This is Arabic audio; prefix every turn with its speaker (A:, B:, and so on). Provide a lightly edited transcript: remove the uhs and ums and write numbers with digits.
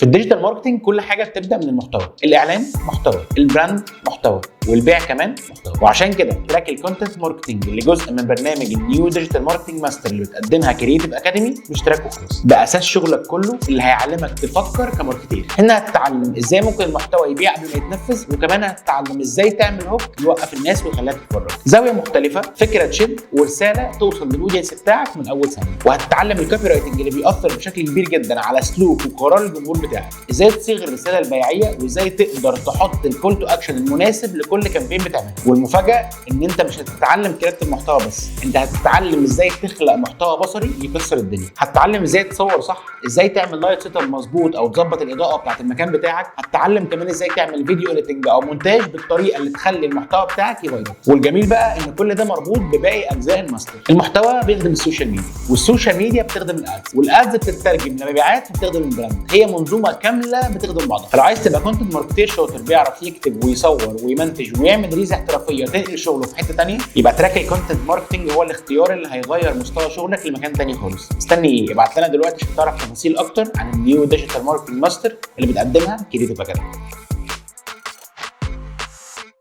A: الديجيتال ماركتنج كل حاجه بتبدا من المحتوى، الاعلان محتوى، البراند محتوى، والبيع كمان محتوى. وعشان كده تراك الكونتنت ماركتنج اللي جزء من برنامج النيو ديجيتال ماركتنج ماستر اللي بتقدمها كرييتيف اكاديمي مش تراك وخلاص، ده اساس شغلك كله اللي هيعلمك تفكر كماركتير. هنا هتتعلم ازاي ممكن المحتوى يبيع قبل ما يتنفذ، وكمان هتتعلم ازاي تعمل هوك يوقف الناس ويخليها تتفرج، زاويه مختلفه، فكره تشد، ورساله توصل للاودينس بتاعك من اول ثانيه. وهتتعلم الكوبي رايتنج اللي بيأثر بشكل كبير جدا على سلوك وقرار الجمهور بتاعك، ازاي تصيغ الرساله البيعيه، وازاي تقدر تحط الكول تو اكشن المناسب لكل كامبين بتعمله. والمفاجاه ان انت مش هتتعلم كتابه المحتوى بس، انت هتتعلم ازاي تخلق محتوى بصري يكسر الدنيا، هتتعلم ازاي تصور صح، ازاي تعمل لايت سيت اب مظبوط او تظبط الاضاءه بتاعت المكان بتاعك، هتتعلم كمان ازاي تعمل فيديو اديتنج او مونتاج بالطريقه اللي تخلي المحتوى بتاعك يفيرال. والجميل بقى ان كل ده مربوط بباقي اجزاء الماستر. المحتوى بيخدم السوشيال ميديا، والسوشيال ميديا بتخدم الادز، والادز بتترجم لمبيعات وبتخدم البراند. هي منظومه كامله بتخدم بعضها. فلو عايز تبقى كونتنت ماركتير شاطر بيعرف يكتب ويصور ويمنتج ويعمل ريزه احترافيه تنقل شغله في حته ثانيه، يبقى تراك الكونتنت ماركتنج هو الاختيار اللي هيغير مستوى شغلك لمكان ثاني خالص. مستني ايه؟ ابعت لنا دلوقتي عشان تعرف تفاصيل اكتر عن النيو ديجيتال ماركتنج ماستر اللي بتقدمها كرييتيف اكاديمي.